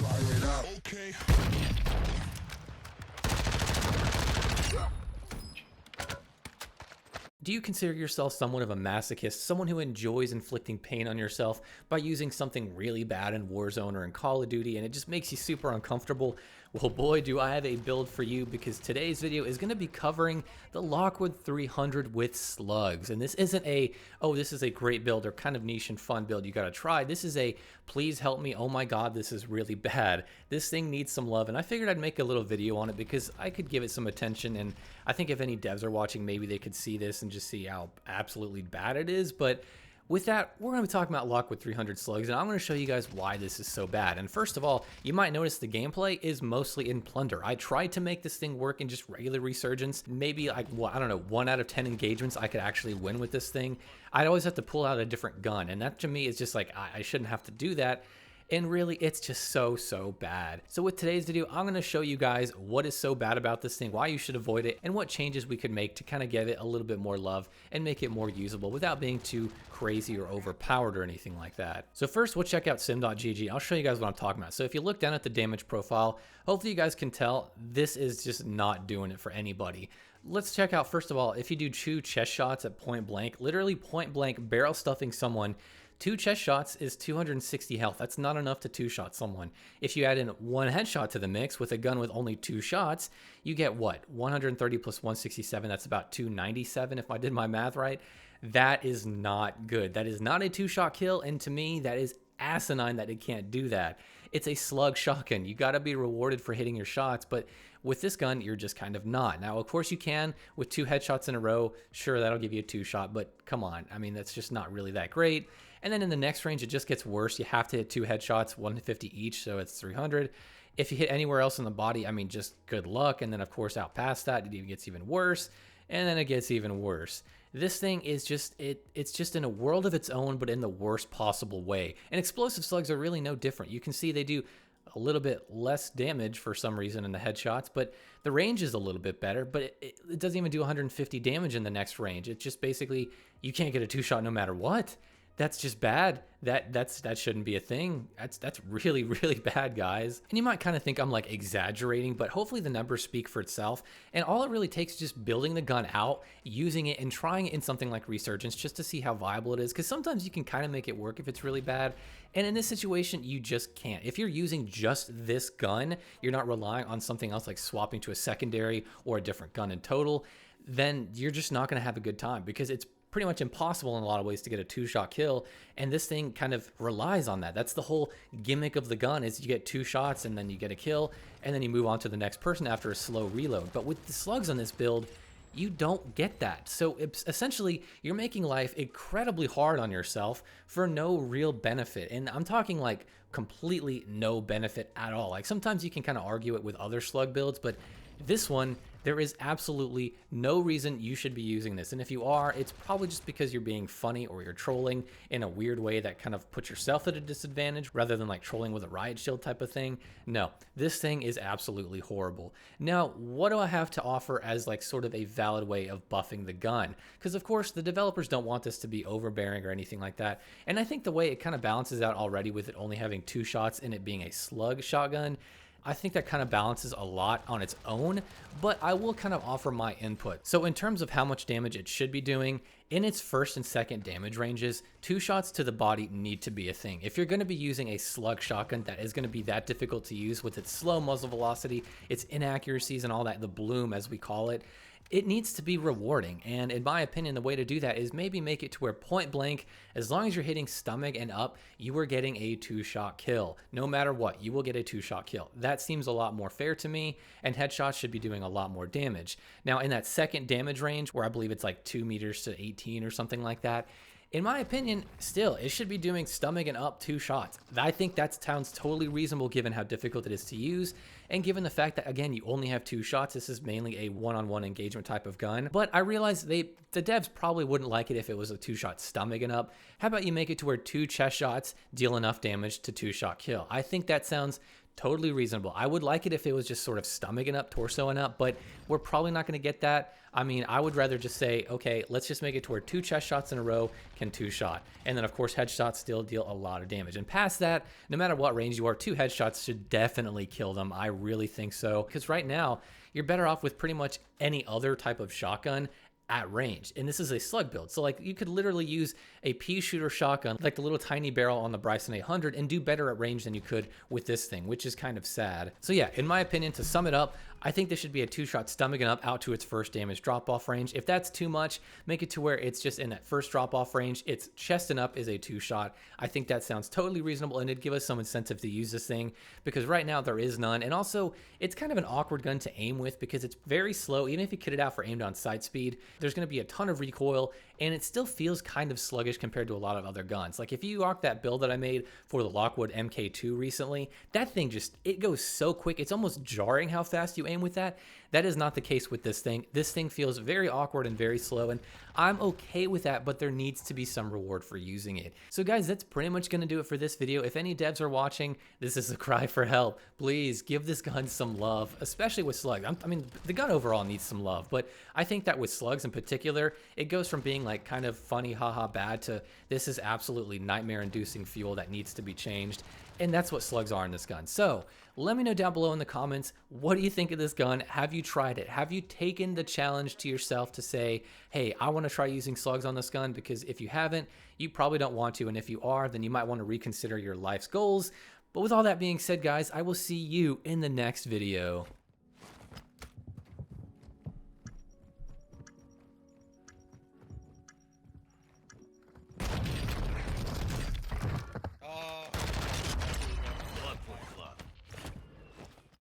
Fire it up. Okay. Do you consider yourself somewhat of a masochist, someone who enjoys inflicting pain on yourself by using something really bad in Warzone or in Call of Duty and it just makes you super uncomfortable? Well, boy, do I have a build for you, because today's video is going to be covering the Lockwood 300 with slugs. And this isn't a, oh, this is a great build or kind of niche and fun build you got to try. This is a, please help me, oh my god, this is really bad. This thing needs some love, and I figured I'd make a little video on it because I could give it some attention, and I think if any devs are watching, maybe they could see this and just see how absolutely bad it is. But with that, we're going to be talking about Lockwood 300 slugs, and I'm going to show you guys why this is so bad. And first of all, you might notice the gameplay is mostly in plunder. I tried to make this thing work in just regular resurgence. Maybe like, well, I don't know, 1 out of 10 engagements I could actually win with this thing. I'd always have to pull out a different gun, and that to me is just like, I shouldn't have to do that. And really, it's just so bad. So with today's video, I'm going to show you guys what is so bad about this thing, why you should avoid it, and what changes we could make to kind of give it a little bit more love and make it more usable without being too crazy or overpowered or anything like that. So first, we'll check out sim.gg. I'll show you guys what I'm talking about. So if you look down at the damage profile, hopefully you guys can tell this is just not doing it for anybody. Let's check out, first of all, if you do 2 chest shots at point blank, literally point blank barrel stuffing someone, 2 chest shots is 260 health. That's not enough to 2-shot someone. If you add in 1 headshot to the mix with a gun with only 2 shots, you get what? 130 plus 167. That's about 297 if I did my math right. That is not good. That is not a 2-shot kill, and to me, that is asinine that it can't do that. It's a slug shotgun. You got to be rewarded for hitting your shots, but with this gun, you're just kind of not. Now, of course, you can with 2 headshots in a row. Sure, that'll give you a 2-shot, but come on. I mean, that's just not really that great. And then in the next range, it just gets worse. You have to hit 2 headshots, 150 each, so it's 300. If you hit anywhere else in the body, I mean, just good luck. And then, of course, out past that, it even gets even worse. And then it gets even worse. This thing is just, it's just in a world of its own, but in the worst possible way. And explosive slugs are really no different. You can see they do a little bit less damage for some reason in the headshots, but the range is a little bit better, but it doesn't even do 150 damage in the next range. It's just basically, you can't get a 2-shot no matter what. That's just bad. That shouldn't be a thing. That's really bad, guys. And you might kind of think I'm like exaggerating, but hopefully the numbers speak for itself. And all it really takes is just building the gun out, using it, and trying it in something like Resurgence just to see how viable it is. Because sometimes you can kind of make it work if it's really bad. And in this situation, you just can't. If you're using just this gun, you're not relying on something else like swapping to a secondary or a different gun in total, then you're just not going to have a good time, because it's pretty much impossible in a lot of ways to get a 2-shot kill, and this thing kind of relies on that. That's the whole gimmick of the gun, is you get 2 shots and then you get a kill, and then you move on to the next person after a slow reload. But with the slugs on this build, you don't get that. So essentially, you're making life incredibly hard on yourself for no real benefit. And I'm talking like completely no benefit at all. Like sometimes you can kind of argue it with other slug builds, but this one, there is absolutely no reason you should be using this. And if you are, it's probably just because you're being funny or you're trolling in a weird way that kind of puts yourself at a disadvantage rather than like trolling with a riot shield type of thing. No, this thing is absolutely horrible. Now, what do I have to offer as like sort of a valid way of buffing the gun? Because of course, the developers don't want this to be overbearing or anything like that. And I think the way it kind of balances out already with it only having 2 shots and it being a slug shotgun, I think that kind of balances a lot on its own, but I will kind of offer my input. So in terms of how much damage it should be doing, in its first and second damage ranges, 2 shots to the body need to be a thing. If you're going to be using a slug shotgun that is going to be that difficult to use with its slow muzzle velocity, its inaccuracies and all that, the bloom as we call it, it needs to be rewarding. And in my opinion, the way to do that is maybe make it to where point blank, as long as you're hitting stomach and up, you are getting a 2-shot kill. No matter what, you will get a 2-shot kill. That seems a lot more fair to me, and headshots should be doing a lot more damage. Now, in that second damage range, where I believe it's like 2 meters to 18 or something like that, in my opinion, still, it should be doing stomach and up 2 shots. I think that sounds totally reasonable given how difficult it is to use, and given the fact that, again, you only have 2 shots. This is mainly a one-on-one engagement type of gun. But I realize the devs probably wouldn't like it if it was a 2-shot stomach and up. How about you make it to where 2 chest shots deal enough damage to 2-shot kill? I think that sounds Totally reasonable. I would like it if it was just sort of stomaching up, torsoing up, but we're probably not going to get that. I mean, I would rather just say, okay, let's just make it to where 2 chest shots in a row can 2-shot. And then, of course, headshots still deal a lot of damage. And past that, no matter what range you are, 2 headshots should definitely kill them. I really think so. Because right now, you're better off with pretty much any other type of shotgun at range. And this is a slug build. So like you could literally use a pea shooter shotgun, like the little tiny barrel on the Bryson 800, and do better at range than you could with this thing, which is kind of sad. So yeah, in my opinion, to sum it up, I think this should be a 2-shot stomaching up out to its first damage drop-off range. If that's too much, make it to where it's just in that first drop-off range. It's chesting up is a 2-shot. I think that sounds totally reasonable, and it'd give us some incentive to use this thing because right now there is none. And also, it's kind of an awkward gun to aim with because it's very slow. Even if you kit it out for aimed on sight speed, there's going to be a ton of recoil, and it still feels kind of sluggish compared to a lot of other guns. Like if you arc that build that I made for the Lockwood MK2 recently, that thing just, it goes so quick. It's almost jarring how fast you aim with that. That is not the case with this thing. This thing feels very awkward and very slow, and I'm okay with that, but there needs to be some reward for using it. So guys, that's pretty much going to do it for this video. If any devs are watching, this is a cry for help. Please give this gun some love, especially with slugs. I mean, the gun overall needs some love, but I think that with slugs in particular, it goes from being like kind of funny, haha, bad to this is absolutely nightmare-inducing fuel that needs to be changed. And that's what slugs are in this gun. So let me know down below in the comments, what do you think of this gun? Have you tried it? Have you taken the challenge to yourself to say, hey, I want to try using slugs on this gun? Because if you haven't, you probably don't want to. And if you are, then you might want to reconsider your life's goals. But with all that being said, guys, I will see you in the next video.